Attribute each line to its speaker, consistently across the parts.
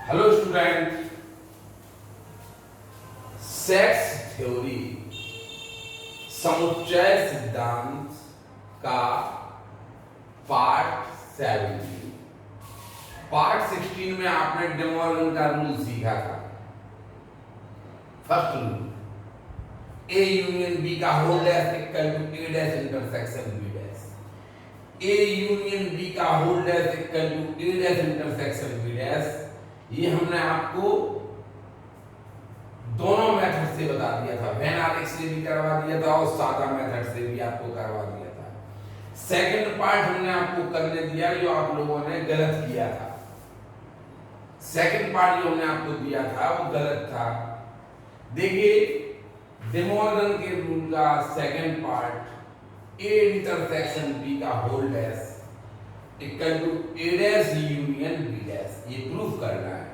Speaker 1: Hello student, sex theory समुच्चय सिद्धांत का पार्ट 17। पार्ट 16 में आपने डे मॉर्गन का रूल सीखा था। First rule, A union B का whole dash equal to A dash intersection B dash. A union B का whole dash equal to A dash intersection B dash. ये हमने आपको दोनों मेथड से बता दिया था, वैन आलेख से भी करवा दिया था और सादा मेथड से भी आपको करवा दिया था। सेकंड पार्ट हमने आपको करने दिया जो आप लोगों ने गलत किया था। सेकंड पार्ट जो हमने आपको दिया था वो गलत था। देखिए, डे मॉर्गन के रूल का second part, A intersection B का whole dash equal to A dash union B dash, ये प्रूफ करना है।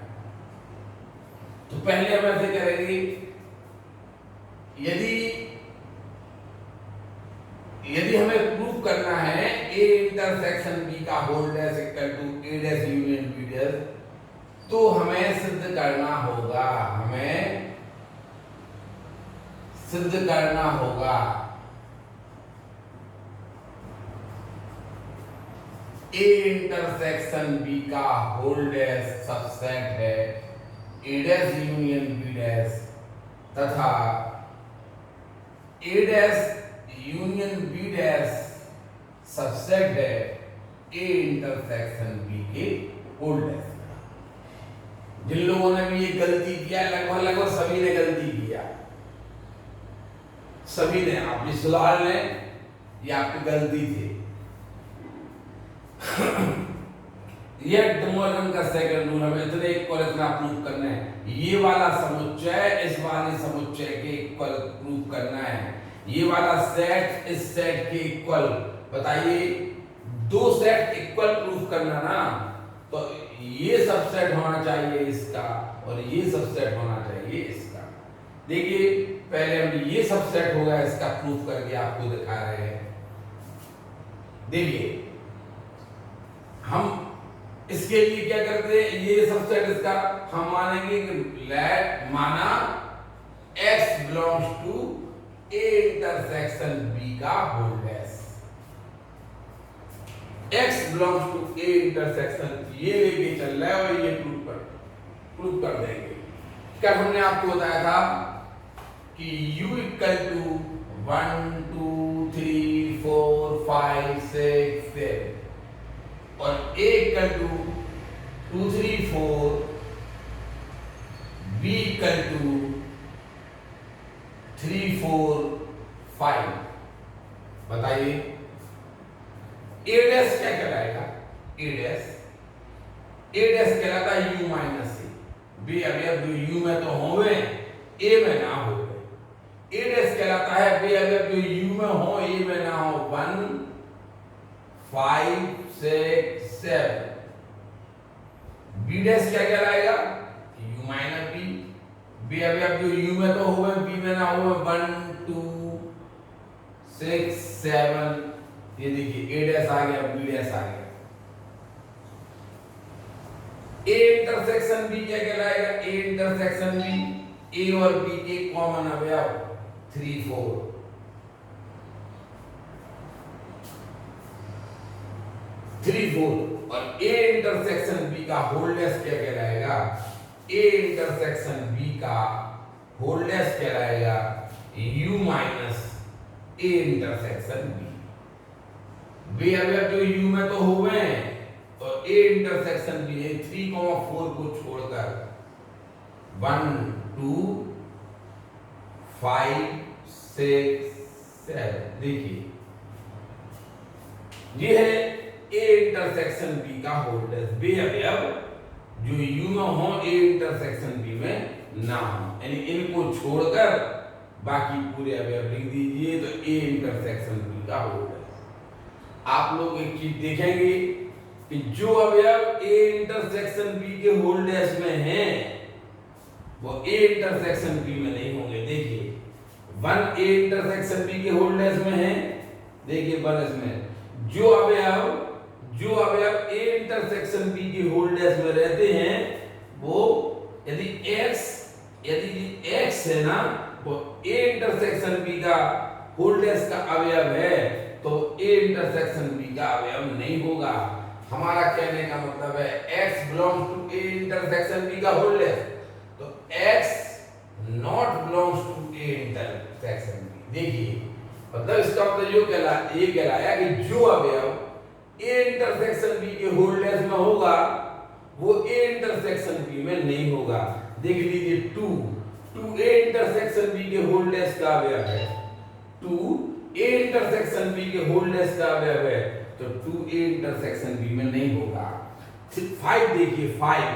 Speaker 1: तो पहले हम ऐसे करेंगे, यदि हमें प्रूफ करना है ए इंटरसेक्शन बी का whole dash equal to A dash union B dash, तो हमें सिद्ध करना होगा, ए इंटरसेक्शन बी का होल डैश सबसेट है A dash union B dash तथा A dash union B dash subset है ए इंटरसेक्शन बी के होल डैश। जिन लोगों ने भी ये गलती किया, लगभग सभी ने गलती किया, सभी ने, आप भी सुधार लें, ये आपकी गलती थी। यह डे मॉर्गन का सेकंड रूल, हमें इतने इक्वल इतना प्रूफ करना है। ये वाला समुच्चय इस वाले समुच्चय के इक्वल प्रूफ करना है। ये वाला सेट इस सेट के इक्वल, बताइए, दो सेट इक्वल प्रूफ करना ना, तो ये सबसेट होना चाहिए इसका और ये सबसेट होना चाहिए इसका। देखिए, पहले हम ये सबसेट होगा इसका प्रूफ करके आपको दिखा रहे हैं। देखिए, हम इसके लिए क्या करते हैं, ये सबसेट इसका हम मानेंगे कि लेट माना x belongs to a intersection b का whole dash. x belongs to a intersection, ये लेके चल रहा है और ये प्रूफ कर देंगे। कल हमने आपको बताया था कि u इक्वल टू 1 2 3 4 5 6 7 और a equal to 2 3 4, b equal to 3 4 5। बताइए, a डैश क्या कहलाएगा? a डैश कहलाता है u माइनस a। b अवयव जो u में तो होवे, a में ना होवे। a डैश कहलाता है b अवयव जो u में हो, a में ना हो। 1 5 6 7। b डैश क्या कहलाएगा? u minus b। b अवयव जो u में तो होवे, b में ना होवे। 1 2 6 7। ये देखिए, a डैश आ गया, b डैश आ गया। a इंटरसेक्शन b क्या कहलाएगा? a इंटरसेक्शन b, a और b के कॉमन अवयव 3 4। और a इंटरसेक्शन b का होल डैश क्या कहलाएगा? a इंटरसेक्शन b का होल डैश कहलाएगा u minus a intersection b। b अवयव जो u में तो हुए और a इंटरसेक्शन b है। 3 4 को छोड़कर 1 2 5 6 7। देखिए, ये है a इंटरसेक्शन b का होल डैश। b अवयव जो u में हो, a इंटरसेक्शन b में ना हो, यानी इनको छोड़कर बाकी पूरे अवयव लिख दीजिए, तो a इंटरसेक्शन b का होल डैश। आप लोग एक चीज देखेंगे कि जो अवयव a इंटरसेक्शन b के होल डैश में हैं वो a इंटरसेक्शन b में नहीं होंगे। देखिए, 1 a इंटरसेक्शन b के होल डैश में है, देखिए 1 इसमें। जो अवयव a इंटरसेक्शन b के होल डैश में रहते हैं वो यदि x है ना वो a इंटरसेक्शन b का होल डैश का अवयव है तो a इंटरसेक्शन b का अवयव नहीं होगा। हमारा कहने का मतलब है x belongs to a intersection b का होल डैश, तो x not belongs to a intersection b। देखिए मतलब इसका मतलब ये कहलाया कि जो अवयव a इंटरसेक्शन b के होल डैश में होगा वो a इंटरसेक्शन b में नहीं होगा। देख लीजिए 2 a इंटरसेक्शन b के होल डैश का अवयव है, 2 a इंटरसेक्शन b के होल डैश का अवयव है तो 2a इंटरसेक्शन b में नहीं होगा। 5 देखिए 5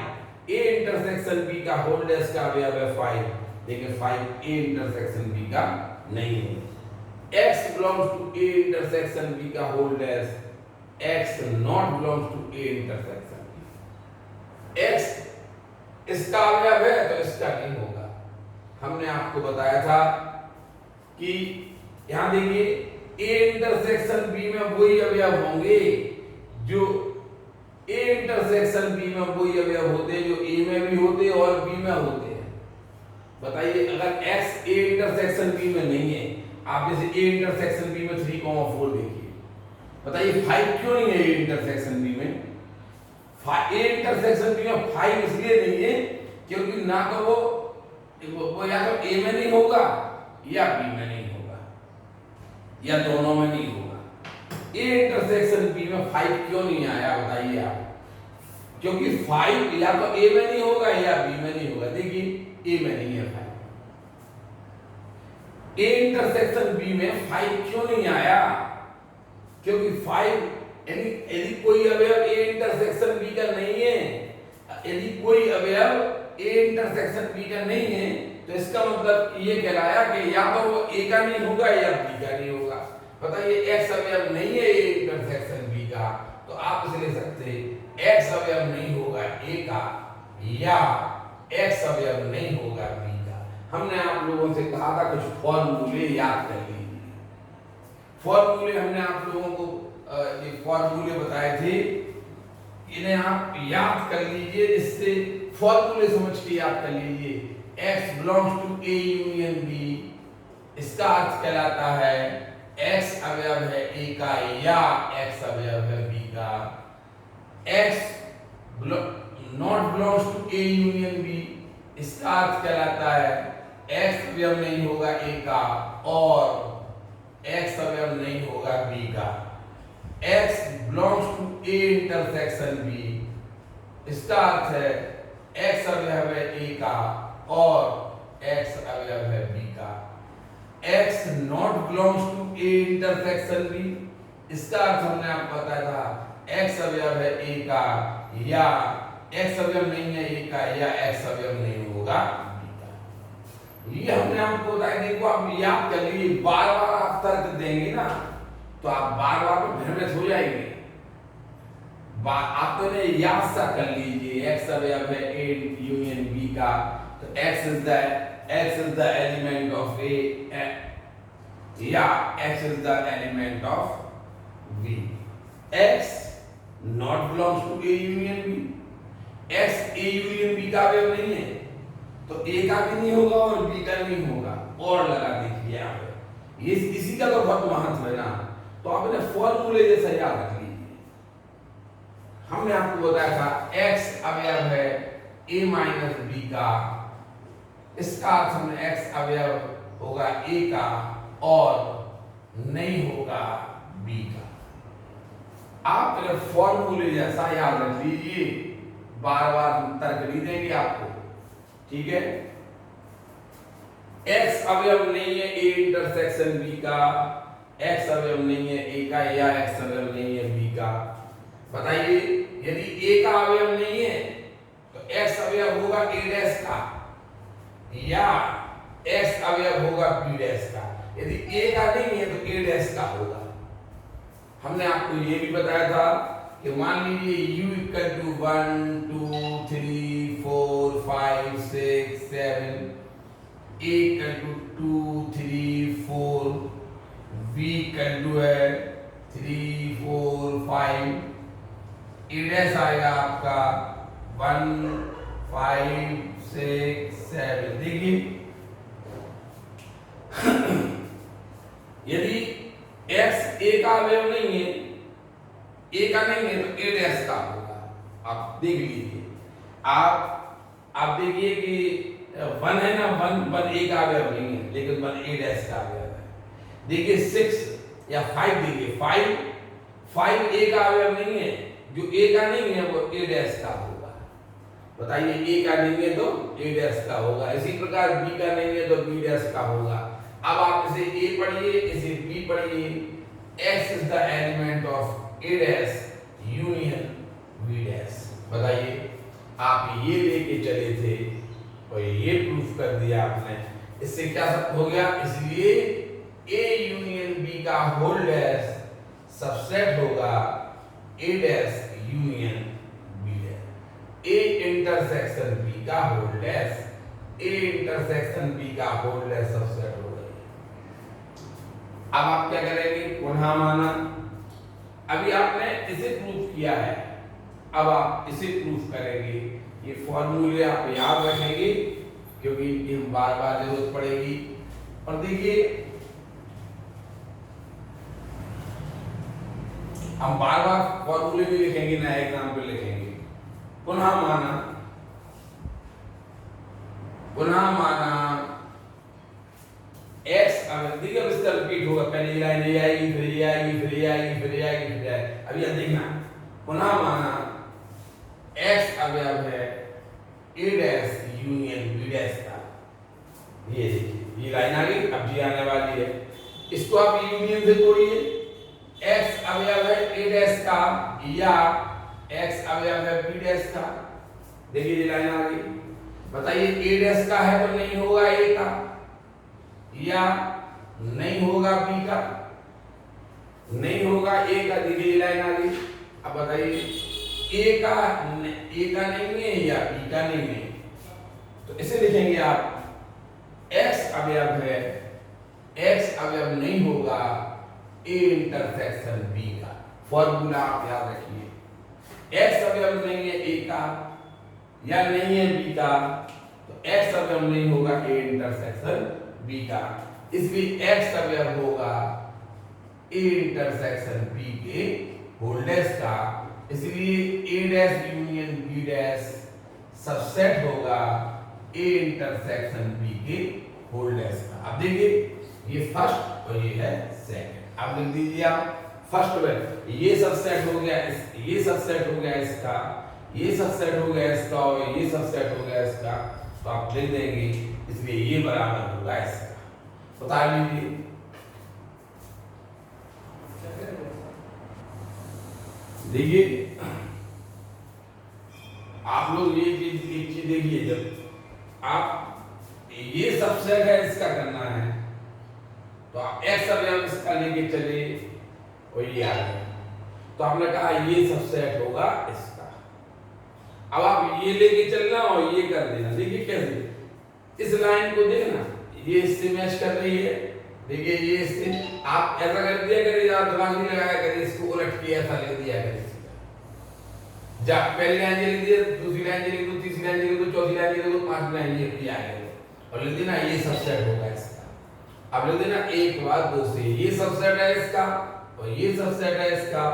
Speaker 1: a इंटरसेक्शन b का होल डैश का अवयव है 5, देखिए 5 a इंटरसेक्शन b का नहीं है। x belongs to a intersection b का whole dash, x not belongs to a intersection b। x इसका अवयव है तो इसका नहीं होगा। हमने आपको बताया था कि यहां देखिए a इंटरसेक्शन b में वही अवयव होंगे जो a इंटरसेक्शन b में वही अवयव होते हैं जो a में भी होते हैं और b में होते हैं। बताइए अगर x a इंटरसेक्शन b में नहीं है, आप जैसे a इंटरसेक्शन b में 3,4 देखिए, बताइए 5 क्यों नहीं है a इंटरसेक्शन b में? a इंटरसेक्शन b में 5 इसलिए नहीं है क्योंकि ना तो वो या तो a में नहीं होगा या b में नहीं होगा या दोनों में नहीं होगा। a इंटरसेक्शन b में 5 क्यों नहीं आया बताइए आप? क्योंकि 5 या तो a में नहीं होगा या b में नहीं होगा। देखिए a में नहीं है 5। a इंटरसेक्शन b में 5 क्यों नहीं आया? क्योंकि 5 यदि कोई अवयव a इंटरसेक्शन b का नहीं है, यदि कोई अवयव a इंटरसेक्शन b का नहीं है तो इसका मतलब ये कहलाया कि या तो वो a का नहीं होगा या b का नहीं होगा। बताइए x अवयव नहीं है a इंटरसेक्शन b का तो आप इसे ले सकते हैं x अवयव नहीं होगा a का या x अवयव नहीं होगा b का। हमने आप लोगों से कहा था कुछ फॉर्मूले याद कर लीजिए। फॉर्मूले हमने आप लोगों को ये फॉर्मूले बताए थे, इन्हें आप याद कर लीजिए। इससे फॉर्मूले समझ के याद कर लीजिए। x belongs to a union b, इसका अर्थ कहलाता है x अवयव है a का या x अवयव है b का। x not belongs to a union b, इसका अर्थ कहलाता है x अवयव नहीं होगा a का और x अवयव नहीं होगा b का। x belongs to a intersection b, इसका अर्थ है x अवयव है a का और x अवयव है b का। x not belongs to a intersection b, इसका अर्थ हमने आपको बताया था x अवयव है a का या x अवयव नहीं है a का या x अवयव नहीं होगा b का। ये हमने आपको बताया। देखो आप याद कर लीजिए, बार बार आप तर्क देंगे ना तो आप बार बार भ्रमित हो जाएंगे। आप तो याद सा कर लीजिए x अवयव है a यूनियन b का तो x is the element of a या x is the element of b। x not belongs to a union b, x a union b का अवयव नहीं है तो a का भी नहीं होगा और b का नहीं होगा। और लगा देखिए यहाँ पे ये इसी का तो बहुत महत्व है ना, तो आप इन्हें फॉर्मूले जैसा याद रख लीजिए। हमने आपको बताया था x अवयव है a माइनस b का, इसका अर्थ हमने x अवयव होगा a का और नहीं होगा b का। आप इन्हें फॉर्मूले जैसा याद रख लीजिए, बार बार हम तर्क नहीं देंगे आपको, ठीक है। x अवयव नहीं है a इंटरसेक्शन b का, x अवयव नहीं है a का या x अवयव नहीं है b का। बताइए यदि a का अवयव नहीं है तो x अवयव होगा a डैश का या x अवयव होगा b डैश का। यदि a का नहीं है तो a डैश का होगा। हमने आपको ये भी बताया था कि मान लीजिए u equal to 1 2 3 4 5 6 7, a equal to 2 3 4, b equal to है 3 4 5, a डैश आएगा आपका 1 5 6 7। देखिए यदि x a का अवयव नहीं है, a का नहीं है, तो a डैश का होगा। आप देख लीजिए, आप देखिए कि 1 है ना, 1 a का अवयव नहीं है, लेकिन 1 a डैश का अवयव है। देखिए 6 या 5, देखिए 5 a का अवयव नहीं है, जो a का नहीं है वो a डैश का होगा। बताइए, a का नहीं है तो a डैश का होगा। इसी प्रकार b का नहीं है तो b डैश का होगा। अब आप इसे a पढ़िए, इसे b पढ़िए। x is the element of a dash union b dash. बताइए, आप ये लेके चले थे और ये प्रूफ कर दिया आपने। इससे क्या हो गया? इसलिए a यूनियन b का होल डैश सबसेट होगा a dash union b dash. a intersection b का whole dash a intersection b का होल डैश सबसेट हो गया। अब आप क्या करेंगे? पुनः माना। अभी आपने इसे प्रूफ किया है, अब आप इसे प्रूफ करेंगे। ये फॉर्मूले आप याद रखेंगे क्योंकि इनकी बार बार जरूरत पड़ेगी। और देखिए, हम बार बार फॉर्मूले भी लिखेंगे, नया एग्जाम्पल लिखेंगे। पुनः माना x। अब देखिए, अब इसका रिपीट होगा। पहले ये लाइन ये आएगी, फिर ये आएगी, फिर ये आएगी, फिर ये आएगी, फिर ये आएगी। अब ये देखना, पुनः माना x अवयव है a dash union b dash का। ये देखिए, ये लाइन आ गई, अब जी आने वाली है। इसको आप यूनियन से तोड़िए। x अवयव है a डैश का या x अवयव है b डैश का। देखिए, ये लाइन आ गई। बताइए, a डैश का है तो नहीं होगा a का, या नहीं होगा b का, नहीं होगा a का। देखिए, ये लाइन आ गई। अब बताइए, a का नहीं है या b का नहीं है, तो इसे लिखेंगे आप x अवयव है, x अवयव नहीं होगा a इंटरसेक्शन b का। फॉर्मूला आप याद रखिए। x अवयव नहीं है a का या नहीं है b का, तो x अवयव नहीं होगा a इंटरसेक्शन b का। इसलिए x अवयव होगा a इंटरसेक्शन b के होल डैश का। इसलिए a dash union b dash subset होगा a इंटरसेक्शन b के होल डैश का। अब देखिए, ये फर्स्ट और ये है सेकंड। अब लिख दीजिए आप फर्स्ट में ये सबसेट हो गया, ये सबसेट हो गया इसका, ये सबसेट हो गया इसका और ये सबसेट हो गया इसका, तो आप लिख देंगे। इसलिए ये बराबर होगा इसका। बता लीजिए। देखिए, आप लोग ये चीज एक चीज देखिए, जब आप ये सबसेट है इसका करना है तो आप x अवयव इसका लेके चले और ये आ गया, तो आपने कहा ये सबसेट होगा इसका। अब आप ये लेके चलना और ये कर देना। देखिए कैसे, इस लाइन को देखना, ये इससे मैच कर रही है। देखिए, ये इससे आप ऐसा कर दिया करिए, आप दिमाग नहीं लगाया करिए, इसको उलट के ऐसा लिख दिया करिए। जब पहली लाइन ये लिख दिया, दूसरी लाइन ये लिख दो, तीसरी लाइन ये लिख दो, चौथी लाइन ये लिख दो, पांचवी लाइन ये लिख आएगा और लिख देना ये सबसेट होगा इसका। अब लिख देना एक के बाद दूसरी, ये सबसेट है इसका और ये सबसेट है इसका,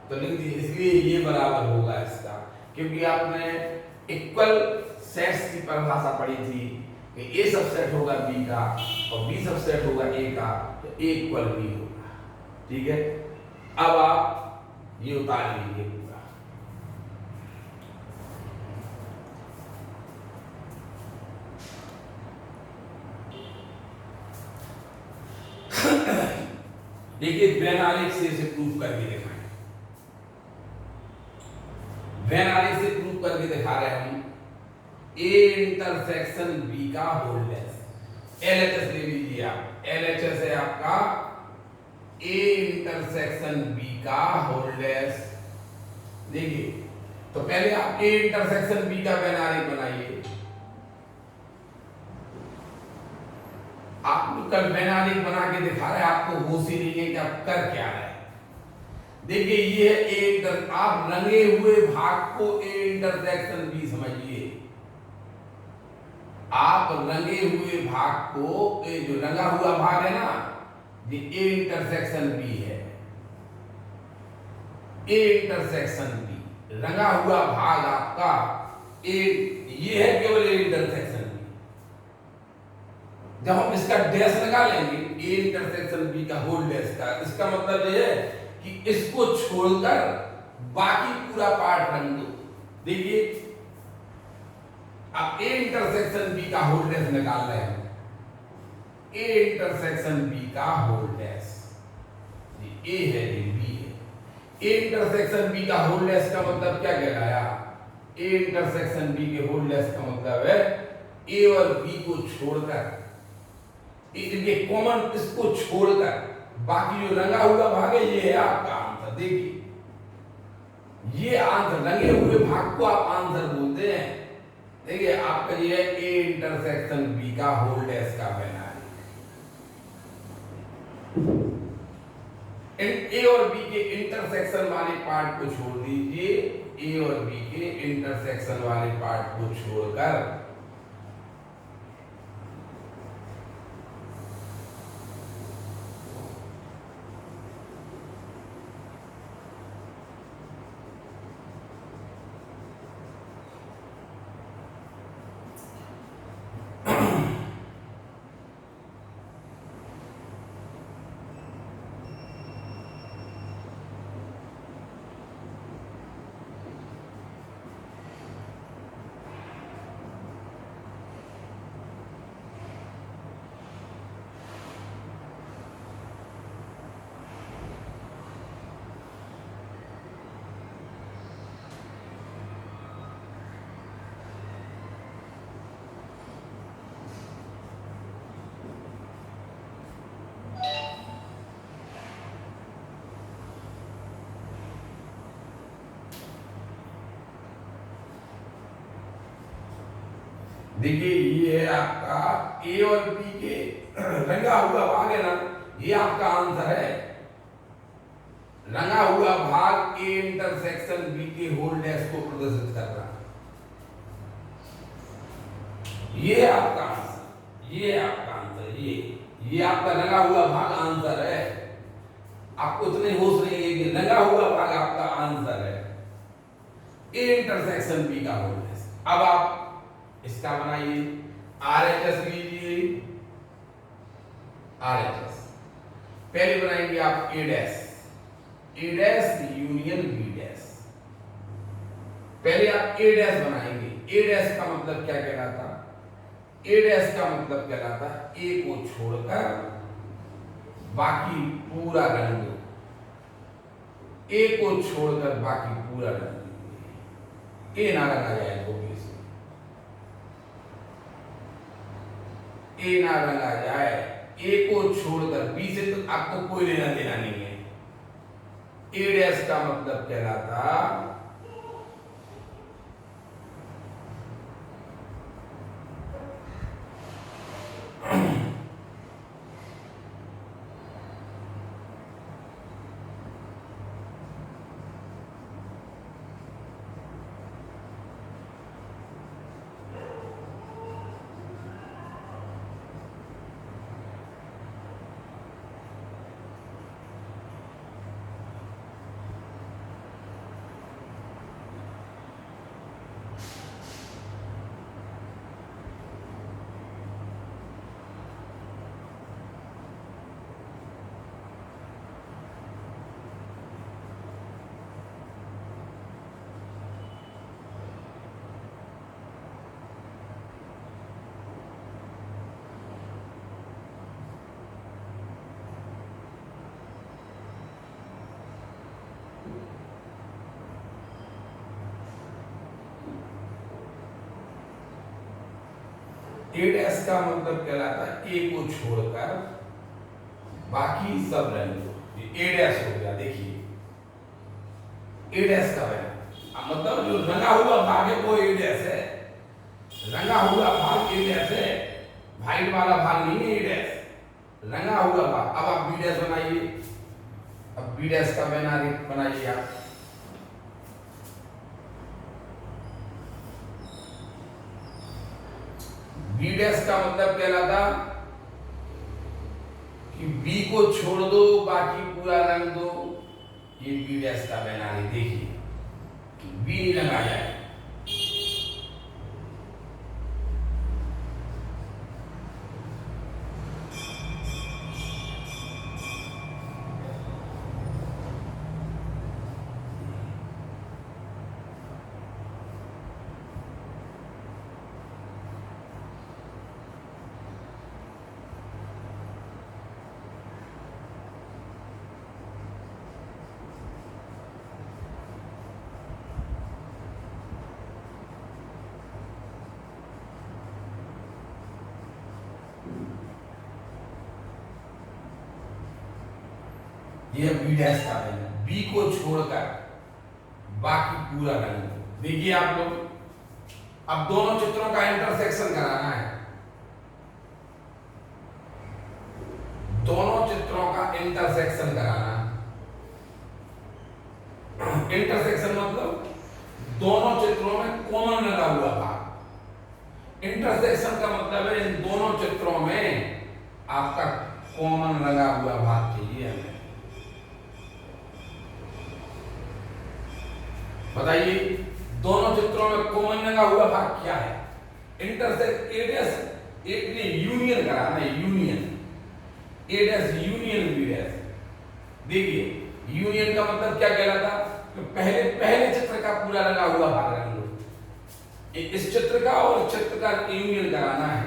Speaker 1: तो लिख दीजिए। इसलिए ये बराबर होगा इसका, क्योंकि आपने इक्वल सेट्स की परिभाषा पढ़ी थी कि a सबसेट होगा b का और b सबसेट होगा a का, तो a इक्वल b होगा। ठीक है, अब आप ये उतार लीजिए पूरा। देखिए, वेन आरेख से इसे प्रूफ करके दिखाएं। वेन आरेख से प्रूफ करके दिखा रहे हैं हम a इंटरसेक्शन b का होल डैश। LHS ले लीजिए आप, LHS है आपका a इंटरसेक्शन b का होल डैश। देखिए, तो पहले आप a इंटरसेक्शन b का वेन आरेख बनाइए। आप कल वेन आरेख बना के दिखा रहे हैं, आपको होश ही नहीं है कि आप कर क्या रहे हैं। देखिए, ये है a इंटर, आप रंगे हुए भाग को a इंटरसेक्शन b समझिए। आप रंगे हुए भाग को, ये जो रंगा हुआ भाग है ना, ये ए इंटरसेक्शन बी है, ए इंटरसेक्शन बी, रंगा हुआ भाग आपका ए, ये है केवल ए इंटरसेक्शन बी। जब हम इसका डैश लगा लेंगे ए इंटरसेक्शन बी का होल डैश का, इसका मतलब ये है कि इसको छोड़कर बाकी पूरा पार्ट रंग दो। देखिए अब ए इंटरसेक्शन बी का होल डैश निकाल रहे हैं, ए इंटरसेक्शन बी का होल डैश, ये ए है ये बी है। ए इंटरसेक्शन बी का होल डैश का मतलब क्या कहलाया, ए इंटरसेक्शन बी के होल डैश का मतलब है ए और बी को छोड़कर, ये कॉमन, इसको छोड़कर बाकी जो रंगा हुआ भाग है ये है आपका आंसर। देखिए ये आंसर, रंगे हुए भाग को आप आंसर बोलते हैं। देखिए आपका ये है ए इंटरसेक्शन बी का होल डैश का बना है। ए और बी के इंटरसेक्शन वाले पार्ट को छोड़ दीजिए, ए और बी के इंटरसेक्शन वाले पार्ट को छोड़कर देखिए ये है आपका ए और बी के रंगा हुआ भाग है ना, ये आपका आंसर है। रंगा हुआ भाग ए इंटरसेक्शन बी के होल डैश को प्रदर्शित कर रहा है, ये आपका आंसर, ये आपका आंसर, ये आपका रंगा हुआ भाग आंसर है। आपको इतने होश नहीं है कि रंगा हुआ भाग आपका आंसर है, ए इंटरसेक्शन बी का होल डैश। अब आप इसका बनाइए, RHS लीजिए, RHS पहले बनाएंगे आप ए डैश, ए डैश यूनियन बी डैश। पहले आप ए डैश बनाएंगे, ए डैश का मतलब क्या कहलाता, ए डैश का मतलब कहलाता ए को छोड़कर बाकी पूरा रंग दो, ए को छोड़कर बाकी पूरा रंग दो, ए ना रंगा जाए तो ए ना रंगा जाए, ए को छोड़कर बी से तो आपको कोई लेना देना नहीं है। ए डैश का मतलब कहलाता ए डैश का मतलब कहलाता है ए को छोड़कर बाकी सब रंग दो, ए डैश हो गया। देखिए ए डैश का है मतलब जो रंगा हुआ भाग है वो ए डैश है, रंगा हुआ भाग ए डैश है, व्हाइट वाला भाग नहीं है ए डैश, रंगा हुआ भाग। अब आप बी डैश बनाइए, अब बी डैश का बनाइए आप, बी डैश का मतलब कहलाता कि बी को छोड़ दो बाकी पूरा रंग दो, ये बी डैश का बैनाली। देखिए बी नहीं रंगा जाए, ये बी डैश का है, बी को छोड़कर बाकी पूरा रंग दो। देखिए आप लोग, अब दोनों चित्रों का इंटरसेक्शन कराना है, दोनों चित्रों का इंटरसेक्शन कराना है। इंटरसेक्शन मतलब दोनों चित्रों में कॉमन लगा हुआ भाग। इंटरसेक्शन का मतलब है इन दोनों चित्रों में आपका कॉमन लगा हुआ भाग चाहिए हमें। बताइए दोनों चित्रों में कॉमन लगा हुआ भाग क्या है? इंटरसेक्ट ए डैश यूनियन कराना है, union A dash union B dash. देखिए यूनियन का मतलब क्या कहलाता? तो पहले चित्र का पूरा लगा हुआ भाग रंग लो, इस चित्र का और इस चित्र का यूनियन कराना है।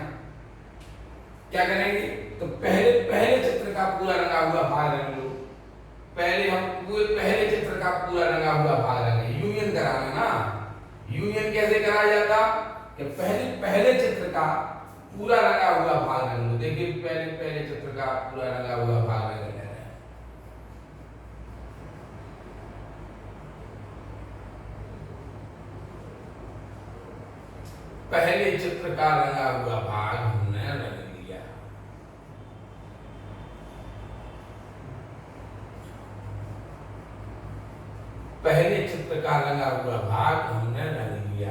Speaker 1: क्या करेंगे? तो पहले चित्र का पूरा लगा हुआ भाग रंग लो, पहले हम पहले चित्र का पूरा रंगा हुआ भाग रंगे, यूनियन कराना ना। यूनियन कैसे कराया जाता? कि पहले चित्र का पूरा रंगा हुआ भाग रंग लो। देखिए पहले चित्र का पूरा रंगा हुआ भाग रंग ले रहे हैं। पहले चित्र का रंगा हुआ भाग हमने रंग लिया। पहले चित्र का रंगा हुआ भाग हमने रंग लिया।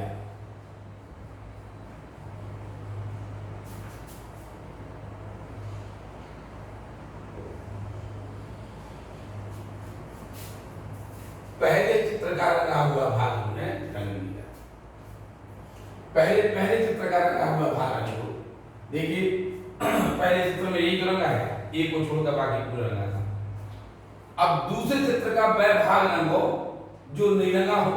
Speaker 1: पहले चित्र का रंगा हुआ भाग हमने रंग लिया। पहले चित्र का रंगा हुआ भाग रंग लो। देखिए पहले चित्र में एक रंगा है, एक को छोड़कर बाकी पूरा रंगा था। अब दूसरे चित्र का वह भाग रंगो जो नहीं रंगा हो।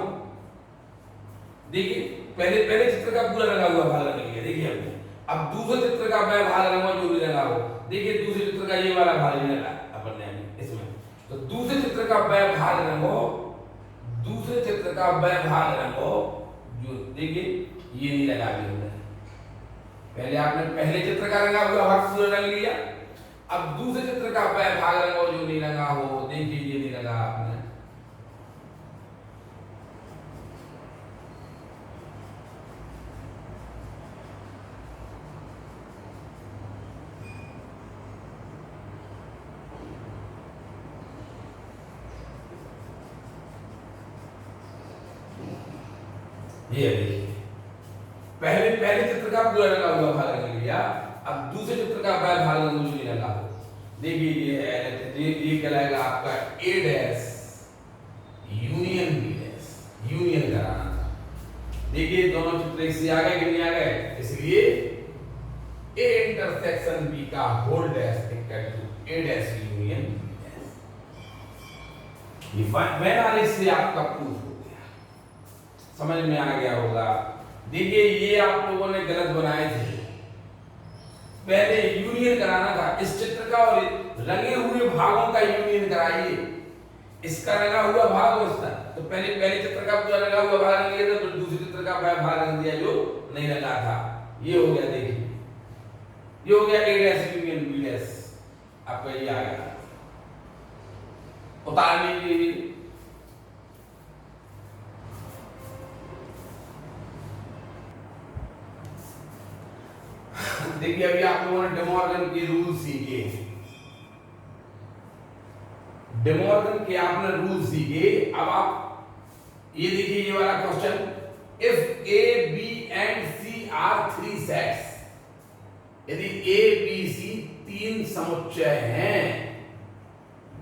Speaker 1: देखिए पहले चित्र का पूरा रंगा हुआ भाग रंग लिया। देखिए अब दूसरे चित्र का वह भाग रंगो जो नहीं रंगा हो। देखिए दूसरे चित्र का ये वाला भाग नहीं रंगा अपन ने इसमें, तो दूसरे चित्र का वह भाग रंगो, दूसरे चित्र का वह भाग रंगो जो, देखिए ये नहीं लगा भी होगा। पहले आपने पहले चित्र का रंगा हुआ भाग पूरा रंग लिया, अब दूसरे चित्र का वह भाग रंगो जो नहीं रंगा हो। देखिए ये नहीं लगा आपने। ये देखिए पहले चित्र का पूरा रंगा हुआ भाग रंग लिया, अब दूसरे चित्र का वह भाग रंग जो नहीं रंगा हो। देखिए ये कहलाएगा आपका A dash union B dash, union कराना था। देखिए दोनों चित्र एक से आ गए कि नहीं आ गए, इसलिए ए इंटरसेक्शन बी का whole dash equal to A dash union B dash. ये बैनाली से आपका प्रूफ हो गया, समझ में आ गया होगा। देखिए ये आप लोगों ने गलत बनाए थे, पहले यूनियन कराना था इस चित्र का और रंगे हुए भागों का यूनियन कराइए। इसका रंगा हुआ भाग और इसका, तो पहले चित्र का पूरा रंगा हुआ भाग रंग लिया था, तो दूसरे चित्र का भाग रंग दिया जो नहीं रंगा था। ये हो गया, देखिए ये हो गया ए डैश यूनियन बी डैश, आपका ये आ गया। उतार लीजिए। देखिए अभी आप लोगों ने डेमोर्गन के रूल सीखे, डेमोर्गन के आपने रूल सीखे। अब आप ये देखिए ये वाला question, if A B and C are three sets, यदि ए बी सी तीन समुच्चय हैं,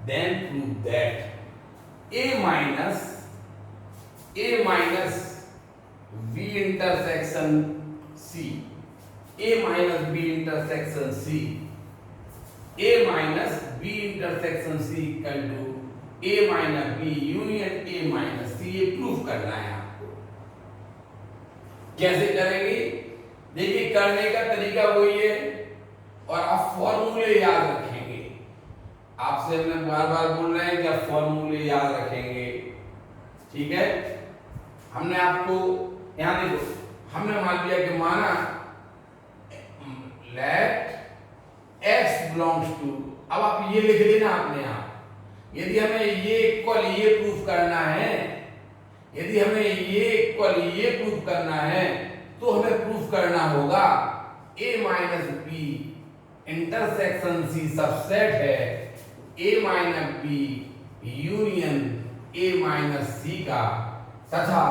Speaker 1: then prove that A minus B intersection C, A minus B intersection C, A minus B intersection C equal to A minus B union A minus C. ये proof करना है आपको। कैसे करेंगे? देखिए, करने का तरीका वही है और आप फॉर्मूले याद रखेंगे। आपसे मैं बार बार बोल रहे हैं कि आप फॉर्मूले याद रखेंगे, ठीक है। हमने आपको यहां देखो, हमने मान लिया कि माना लेट x बिलोंग्स टू, अब आप ये लिख देना अपने आप। यदि हमें ये इक्वल ये प्रूफ करना है, यदि हमें ये इक्वल ये प्रूफ करना है, तो हमें प्रूफ करना होगा a minus B intersection C subset है a minus B union a minus C का, तथा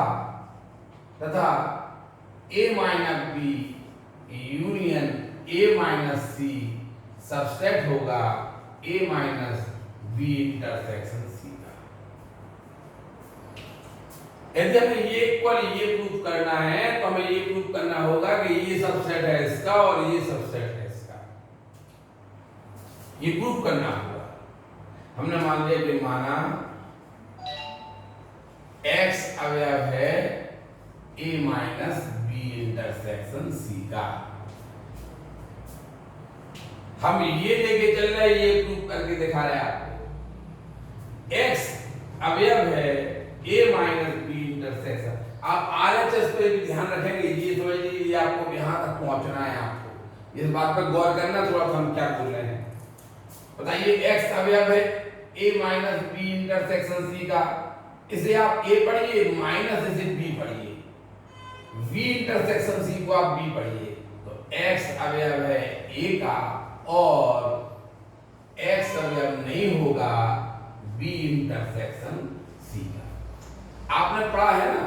Speaker 1: a minus B union a minus C subset होगा a minus B intersection C का। यदि हमें ये इक्वल ये प्रूफ करना है, तो हमें ये प्रूफ करना होगा कि ये सबसेट है इसका और ये सबसेट है इसका। ये प्रूफ करना होगा। हमने मान लिया कि माना x अवयव है a minus B intersection C का। हम ये लेके चल रहे हैं, ये प्रूफ करके दिखा रहे हैं आपको। x अवयव है a माइनस बी इंटरसेक्शन। आप RHS पे भी ध्यान रखेंगे, ये समझ लीजिए आपको यहाँ तक पहुंचना है। आपको इस बात पर गौर करना थोड़ा सा, हम क्या बोल रहे हैं बताइए। x अवयव है a minus B intersection C का, इसे आप a पढ़िए, माइनस इसे b पढ़िए, v इंटरसेक्शन सी को आप b पढ़िए। तो x अवयव है a का और x अवयव नहीं होगा b इंटरसेक्शन सी का। आपने पढ़ा है ना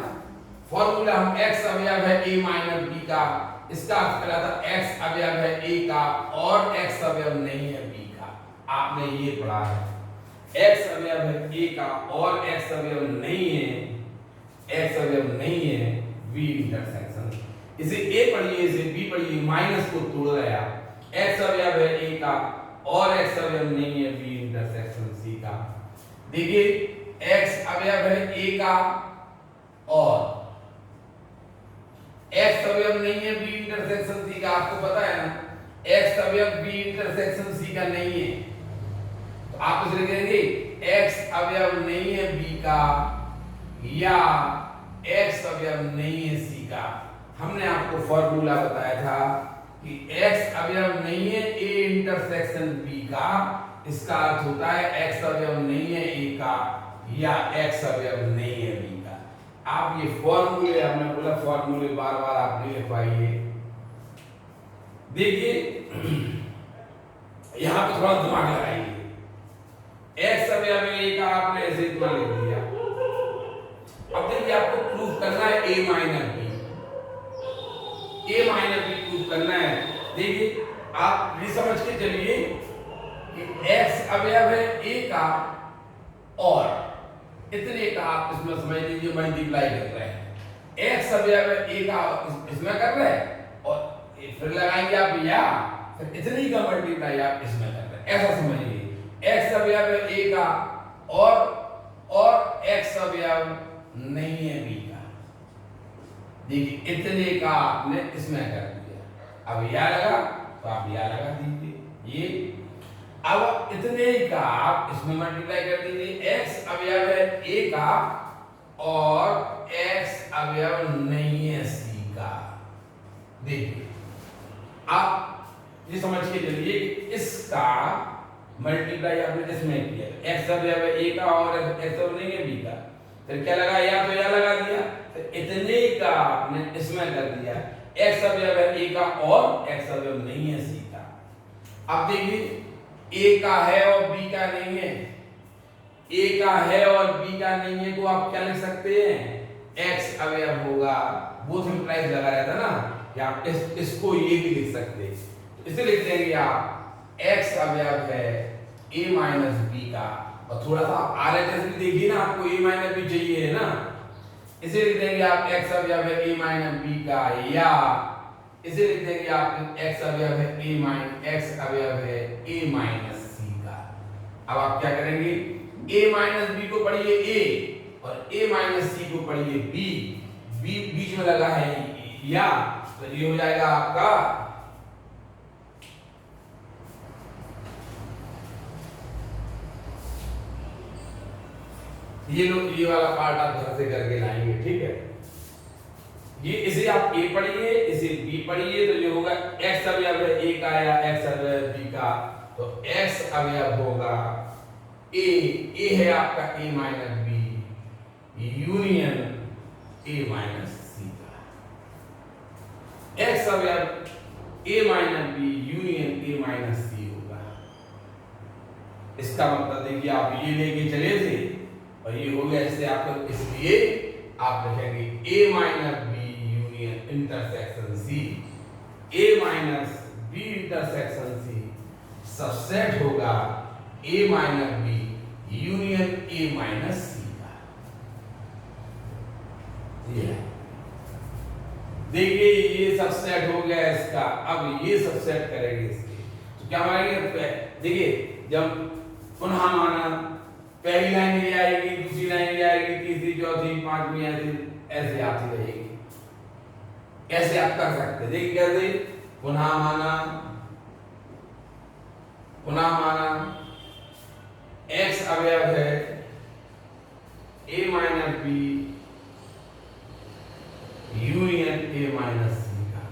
Speaker 1: फॉर्मूला, हम x अवयव है a माइनस b का, इसका अर्थ करा था x अवयव है a का और x अवयव नहीं है b का। आपने ये पढ़ा है, x अवयव है a का और x अवयव नहीं है b इंटरसेक्शन। इसे a पढ़िए, इसे b पढ़िए, माइनस को तोड़ रहे आप। x अवयव है a का और x अवयव नहीं है b इंटरसेक्शन c का। देखिए, x अवयव है a का और x अवयव नहीं है b इंटरसेक्शन c का। आपको पता है ना, x अवयव b इंटरसेक्शन c का नहीं है, तो आप इसे लिखेंगे x अवयव नहीं है b का या x अवयव नहीं है c का। हमने आपको फॉर्मूला बताया था कि x अवयव नहीं है a इंटरसेक्शन b का, इसका अर्थ होता है x अवयव नहीं है a का या x अवयव नहीं है b का। आप ये फॉर्मूले, हमने बोला फॉर्मूले बार बार आप नहीं लिखवाइए। देखिए, यहां पे थोड़ा दिमाग लगाइए। x अवयव है a का, आपने ऐसे इतना लिख दिया। अब देखिए, आपको प्रूफ करना है a माइनस b प्रूफ करना है। देखिए, आप ये समझ के चलिए कि x अवयव है a का और इतने का, आप इसमें समझ लीजिए मल्टीप्लाई कर रहे हैं। x अवयव है a का इसमें कर रहे हैं और फिर लगाएंगे आप या फिर इतने का मल्टीप्लाई आप इसमें कर रहे हैं, ऐसा समझिए। x अवयव है a का और x अवयव नहीं है b का। देखिए, इतने का आपने इसमें कर दिया। अब या लगा तो आप या लगा दीजिए ये। अब इतने का आप इसमें मल्टीप्लाई कर दीजिए। x अवयव है a का और x अवयव नहीं है c का। देखिए, आप ये समझ के चलिए कि इसका मल्टीप्लाई आपने इसमें किया, x अवयव है a का और x अवयव नहीं है b का, फिर क्या लगा, या तो या लगा दिया, फिर इतने का आपने इसमें कर दिया। x अवयव है a का और x अवयव नहीं है c का। अब देखिए, a का है और b का नहीं है, a का है और b का नहीं है, तो आप क्या लिख सकते हैं, x अवयव होगा। वो सिंप्लाइज लगा रहा था ना कि आप इसको ये भी लिख सकते हैं। तो इसे लिख देंगे आप x अवयव है a माइनस बी का, और थोड़ा सा RHS भी देखिए ना, आपको a माइनस बी चाहिए है ना, इसे लिख देंगे आप x अवयव है a माइनस बी का, या इसे लिख देंगे आप x अवयव है a माइनस सी का। अब आप क्या करेंगे, a माइनस बी को पढ़िए a और a माइनस सी को पढ़िए b, b बीच में लगा है या, तो ये हो जाएगा आपका ये वाला पार्ट आप घर से करके लाएंगे, ठीक है। ये इसे आप a पढ़िए, इसे b पढ़िए, तो ये होगा x अवयव है a का या x अवयव b का, तो x अवयव होगा a है आपका a minus b union a minus c का, x अवयव a minus b union a minus c होगा। इसका मतलब देखिए आप ये लेके चले थे और ये हो गया, इससे आपको, इसलिए आप लिखेंगे a minus b union intersection c, a minus b intersection c subset होगा a minus b union a minus c का। ये देखिए ये सबसेट हो गया इसका, अब ये सबसेट करेंगे इसके, तो क्या मानेंगे, देखिए जब पुनः माना पहली लाइन ये आएगी, दूसरी लाइन ये आएगी, तीसरी चौथी पांचवी ऐसे आती रहेगी, ऐसे आप कर सकते हैं। देखिए कैसे, पुनः माना x अवयव है a minus b union a minus c का।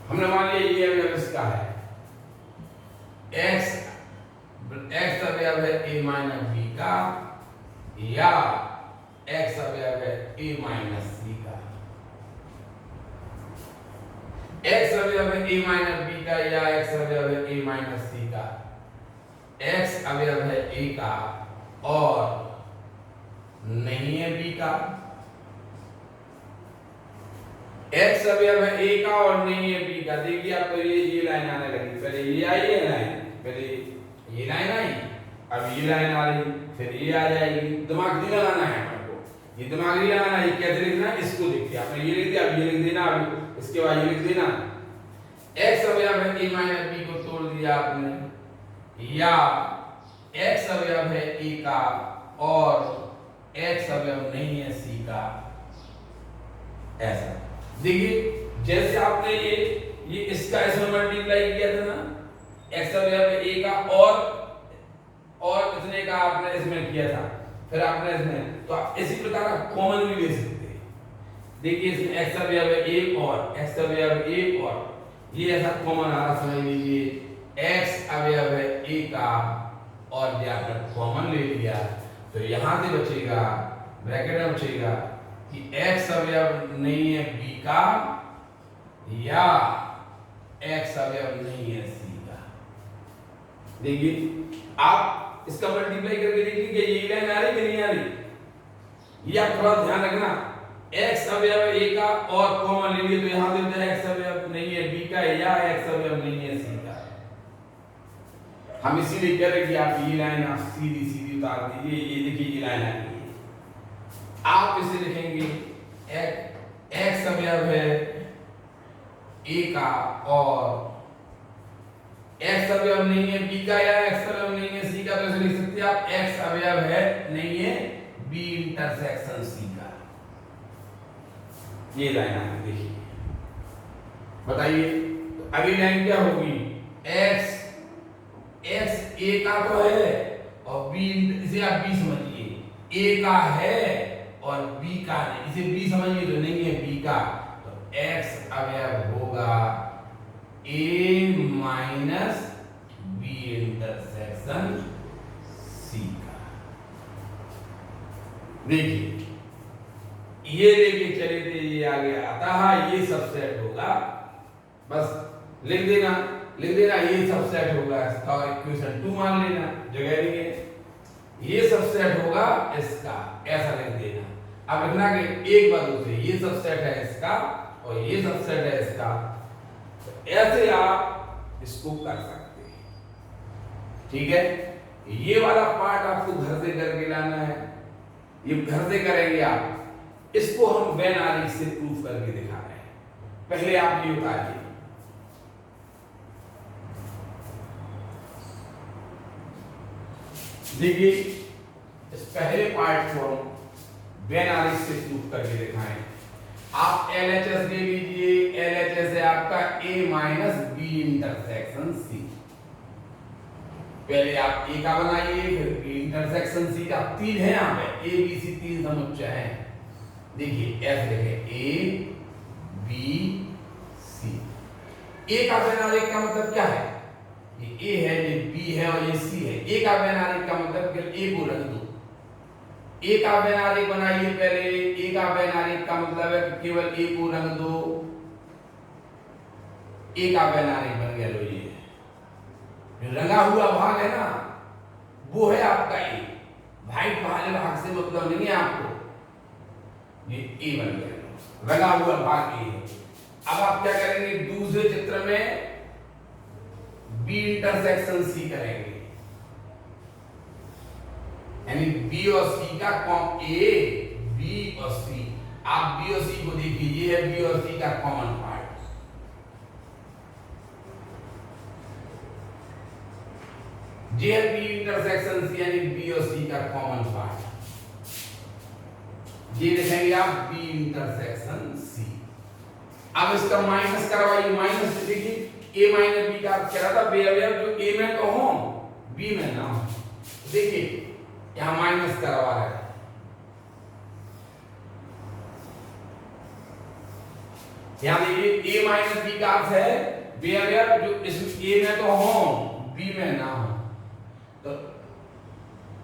Speaker 1: हमने मान लिया ये अवयव इसका है, x अवयव है a माइनस b का, या x अवयव है a माइनस c का, x अवयव है a माइनस b का या x अवयव है a माइनस c का, x अवयव है a का और नहीं है b का, x अवयव है a का और नहीं है b का। देखिए आपको ये लाइन आने लगी, पहले ये आई है लाइन, पहले ये लाइन आई, अब ये लाइन आ रही, फिर ये आ जाएगी। दिमाग नहीं लगाना है आपको, ये दिमाग नहीं लगाना है, ये कैसे लिखना है, इसको देखिए आपने ये लिख दिया, अब ये लिख देना, अब इसके बाद ये लिख देना, x अवयव है a माइनस b को तोड़ दिया आपने, या x अवयव है a का और x अवयव नहीं है c का, ऐसा। देखिए जैसे आपने ये इसका ऐसे मल्टीप्लाई किया था ना, x अवयव है a का और इतने का आपने इसमें किया था, फिर आपने इसमें, तो आप इसी प्रकार आप कॉमन भी ले सकते हैं। देखिए इसमें x अवयव है a और x अवयव a और ये ऐसा कॉमन आ रहा, समझ लीजिए x अवयव है a का और ये आपने कॉमन ले लिया, तो यहां से बचेगा, ब्रैकेट में बचेगा कि x अवयव नहीं है b का या x अवयव नहीं है c का। देखिए आप इसका मल्टीप्लाई करके देख लीजिए, ये लाइन आ रही कि नहीं आ रही, ये आप थोड़ा ध्यान रखना, x अवयव a का और कॉमन ले लिए, तो यहां से x अवयव नहीं है b का या x अवयव नहीं है c का। हम इसीलिए कह रहे कि आप ये लाइन आप सीधी सीधी उतार दीजिए, ये देखिए ये लाइन आ गई, आप इसे लिखेंगे x अवयव है a का और x अवयव नहीं है b का या x अवयव नहीं है c का, तो इसे लिख सकते हैं आप x अवयव है नहीं है b इंटरसेक्शन c का। ये लाइन आ गई, देखिए बताइए, तो अगली लाइन क्या होगी, x a का तो है और b, इसे आप b समझिए, a का है और b का नहीं, इसे b समझिए तो नहीं है b का, तो x अवयव होगा a minus b intersection c का। देखिए ये लेके चले थे, ये आ गया, अतः ये सबसेट होगा, बस लिख देना ये सबसेट होगा, इसका इक्वेशन 2 मान लेना, जगह नहीं है, ये सबसेट होगा इसका, ऐसा लिख देना। अब लिखना कि एक बार दूसरे, ये सबसेट है इसका और ये सबसेट है इसका, ऐसे आप इसको कर सकते हैं। ठीक है, ये वाला पार्ट आपको घर से करके लाना है, ये घर से करेंगे आप। इसको हम वेन आरेख से प्रूफ करके दिखा रहे हैं। पहले आप ये उतारिए, देखिए इस पहले पार्ट को हम वेन आरेख से प्रूफ करके दिखाएं। आप LHS ले लीजिए, LHS है आपका A minus B intersection C। पहले आप A का बनाइए, फिर B इंटरसेक्शन C का। तीन है यहाँ पे, A B C तीन समुच्चय हैं। देखिए ऐसे लिखे A B C। A का वेन आरेख का मतलब क्या है? ये A है, ये B है और ये C है। A का वेन आरेख का मतलब कि A को रख दो। A का वेन आरेख बनाइए पहले। A का वेन आरेख का मतलब है कि केवल A को रंग दो। A का वेन आरेख बन गया। लो ये रंगा हुआ भाग है ना, वो है आपका A। व्हाइट वाले भाग से मतलब नहीं है आपको, ये A बन गया, रंगा हुआ भाग A है। अब आप क्या करेंगे, दूसरे चित्र में B इंटरसेक्शन C करेंगे, यानी B और C का A B और C। आप B और C को देखिए, ये है B और C का कॉमन पार्ट। ये है B इंटरसेक्शन C, यानी B और C का कॉमन पार्ट। ये लिखेंगे आप B इंटरसेक्शन C। अब इसका माइनस करवाइए। माइनस से देखिए A माइनस B का क्या था, बेअवयव जो A में तो हो B में ना हो। देखिए यहां माइनस करवा रहे हैं, यहां देखिए A माइनस B का अर्थ है बेअवयव जो इस A में तो हो B में ना हो। तो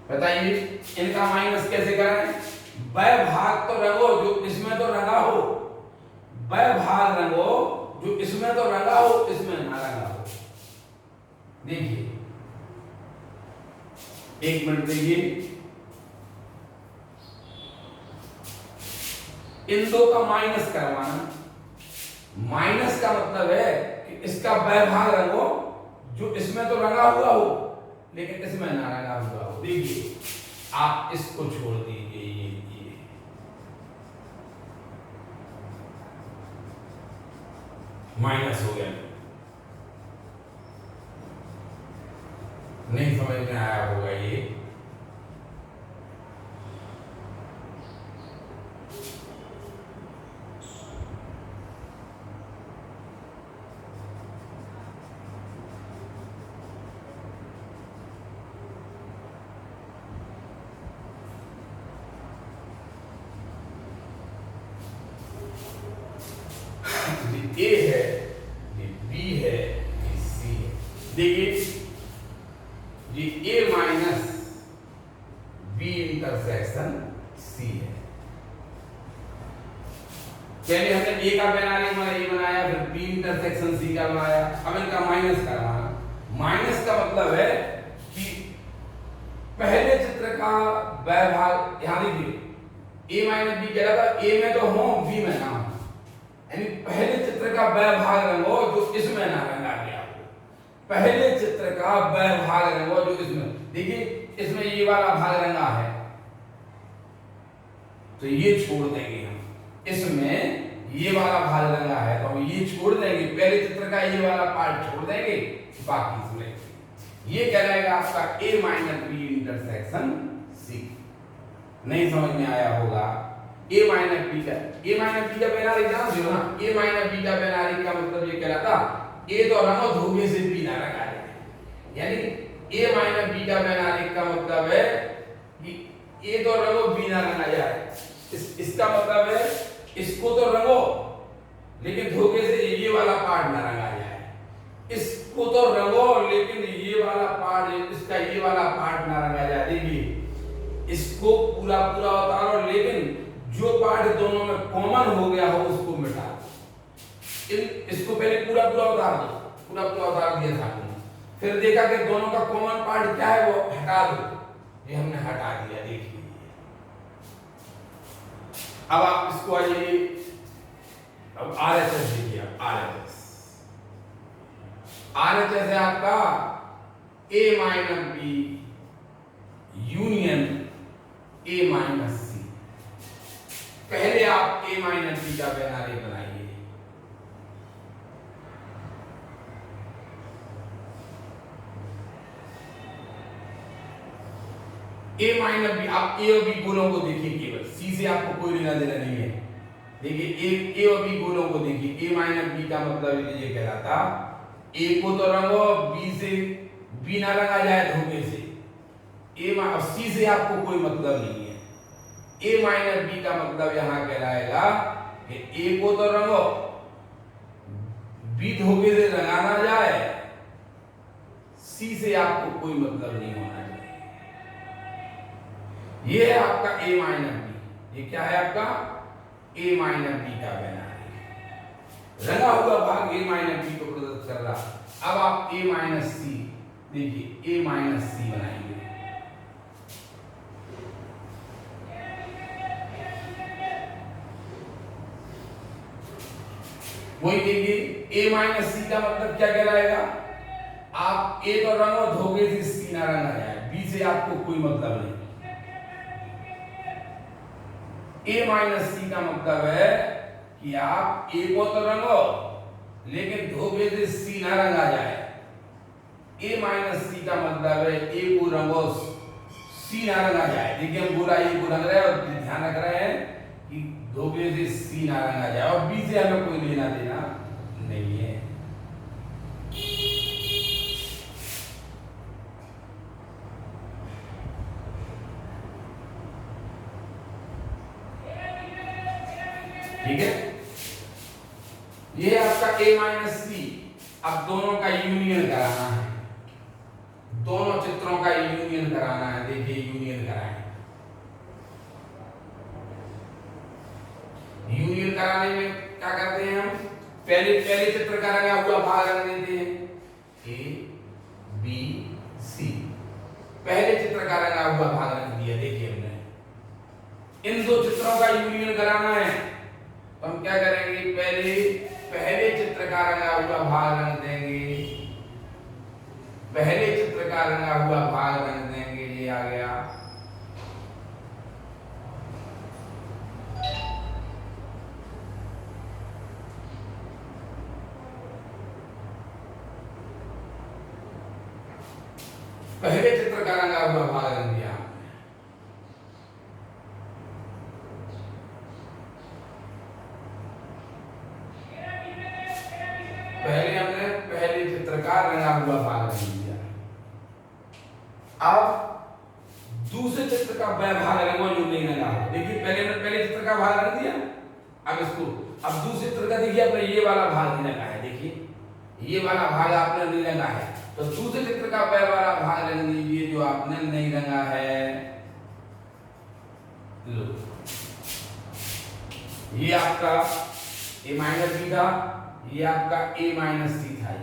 Speaker 1: बताइए इनका माइनस कैसे करें? वह भाग तो रंगो जो इसमें तो रंगा हो, वह भाग रंगो जो इसमें तो रंगा हो, इसमें ना रंगा हो। देखिए एक मिनट देखिए, इन दो का माइनस करवाना। माइनस का मतलब है कि इसका वह भाग रंगो जो इसमें तो रंगा हुआ हो लेकिन इसमें ना रंगा हुआ हो। देखिए आप इसको छोड़ दीजिए, ये माइनस हो गया। नहीं समझ में आया होगा ये। A है, ये B है, ये C है। देखिए ये A minus B intersection C है। पहले हमने A का वेन आरेख बनाया, फिर B इंटरसेक्शन C का बनाया। अब इनका माइनस करवाना। माइनस का मतलब है कि पहले चित्र का वह भाग, यहां देखिए A माइनस B कह रहा था, A में तो हो B में ना हो, यानी पहले चित्र का वह भाग रंगो जो इसमें ना रंगा गया हो। पहले चित्र का वह भाग रंगो जो इसमें, देखिए इसमें ये वाला भाग रंगा है तो ये छोड़ देंगे हम। इसमें ये वाला भाग रंगा है तो हम ये छोड़ देंगे, पहले चित्र का ये वाला पार्ट छोड़ देंगे, बाकी इसमें ये कहलाएगा आपका A minus B intersection C। नहीं समझ में आया होगा? A माइनस B का वेन आरेख जानते हो ना? A माइनस B का वेन आरेख का मतलब ये कहलाता A तो रंगो धोखे से B ना रंगा जाए, यानी A माइनस B का वेन आरेख का मतलब है कि A तो रंगो B ना रंगा जाए। इसका मतलब है इसको तो रंगो लेकिन धोखे से ये वाला पार्ट ना रंगा जाए। इसको तो रंगो लेकिन ये वाला पार्ट, इसका ये वाला पार्ट ना रंगा जाए। देखिए इसको पूरा पूरा उतारो लेकिन जो पार्ट दोनों में कॉमन हो गया हो उसको मिटा दो। इसको पहले पूरा पूरा उतार दो, पूरा पूरा उतार दिया था हमने, फिर देखा कि दोनों का कॉमन पार्ट क्या है वो हटा दो। ये हमने हटा दिया। देखिए अब आप इसको आइए, अब RHS देखिए, RHS RHS है आपका A minus B union A minus C। पहले आप A माइनस B का वेन आरेख बनाइए। A माइनस B, आप A और B गोलों को देखिए, केवल C से आपको कोई लेना देना नहीं है। देखिए A और B गोलों को देखिए, A माइनस B का मतलब ये कहलाता A को तो रंगो, B से B ना रंगा जाए धोखे से। और C से आपको कोई मतलब नहीं है। A माइनस B का मतलब यहाँ कहलाएगा कि A को तो रंगो, B धोखे से रंगा ना जाए, C से आपको कोई मतलब नहीं होना चाहिए। ये है आपका A माइनस B। ये क्या है आपका A माइनस B का वेन आरेख। रंगा हुआ भाग A माइनस B को प्रदर्शित कर रहा। अब आप A माइनस C देखिए, A माइनस C बनाएंगे। वही देखिए A माइनस C का मतलब क्या कहलाएगा, आप A तो रंगो, धोखे से C ना रंगा जाए, B से आपको कोई मतलब नहीं। A माइनस C का मतलब है कि आप A को तो रंगो, लेकिन धोखे से C ना रंगा जाए। A माइनस C का मतलब है A को रंगो, C ना रंगा जाए। देखिए हम पूरा A को रंग रहे हैं और ध्यान रख रहे हैं कि धोखे से C ना रंगा जाए, और B से हमें कोई लेना देना नहीं है। ठीक है, ये आपका A माइनस C। अब दोनों का यूनियन कराना है, दोनों चित्रों का यूनियन कराना है। देखिए यूनियन कराएं। यूनियन कराने में क्या करते हैं हम, पहले चित्र का रंगा हुआ भाग रंग देते हैं A B C। पहले चित्र का रंगा हुआ भाग रंग दिया। देखिए हमने इन दो चित्रों का यूनियन कराना है, तो हम क्या करेंगे, पहले चित्र का रंगा हुआ भाग रंग देंगे। पहले चित्र का रंगा हुआ भाग रंग देंगे। ये आ गया। पहले चित्र का रंगा हुआ भाग रंग दिया। पहले चित्र का रंगा हुआ भाग रंग दिया। अब दूसरे चित्र का वह भाग रंगो जो नहीं रंगा हो। देखिए पहले चित्र का भाग रंग दिया। अब दूसरे चित्र का देखिए आपने ये वाला भाग नहीं रंगा है। देखिए ये वाला भाग आपने नहीं रंगा है, तो दूसरे चित्र का वह वाला भाग रंग दीजिए जो आपने नहीं रंगा है। लो, ये आपका A माइनस B था, ये आपका A माइनस C था।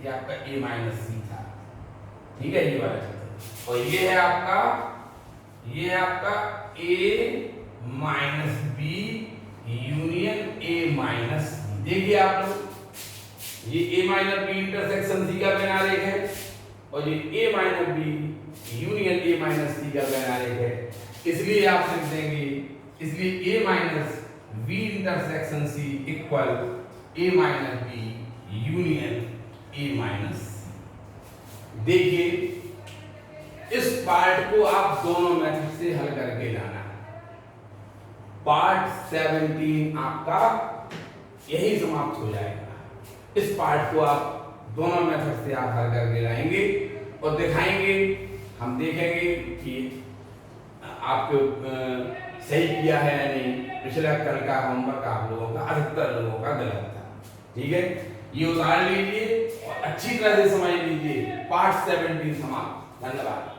Speaker 1: ये आपका A माइनस C था। ठीक है, ये वाला चित्र। और ये है आपका A minus B union A minus C। देखिए आप लोग, ये A minus B intersection C का वेन आरेख है, और ये A minus B union A minus C का वेन आरेख है। इसलिए आप लिख देंगे, इसलिए A minus B intersection C equal A minus B union A minus C। देखिए इस पार्ट को आप दोनों मेथड से हल करके लाना है। पार्ट 17 आपका यही समाप्त हो जाएगा। इस पार्ट को आप दोनों मेथड से आप हल करके लाएंगे और दिखाएंगे। हम देखेंगे कि आपको सही किया है या नहीं। पिछला कल का होमवर्क आप लोगों का, अधिकतर लोगों का गलत था। ठीक है, ये उतार लीजिए और अच्छी तरह से समझ लीजिए। पार्ट 17 समाप्त। धन्यवाद।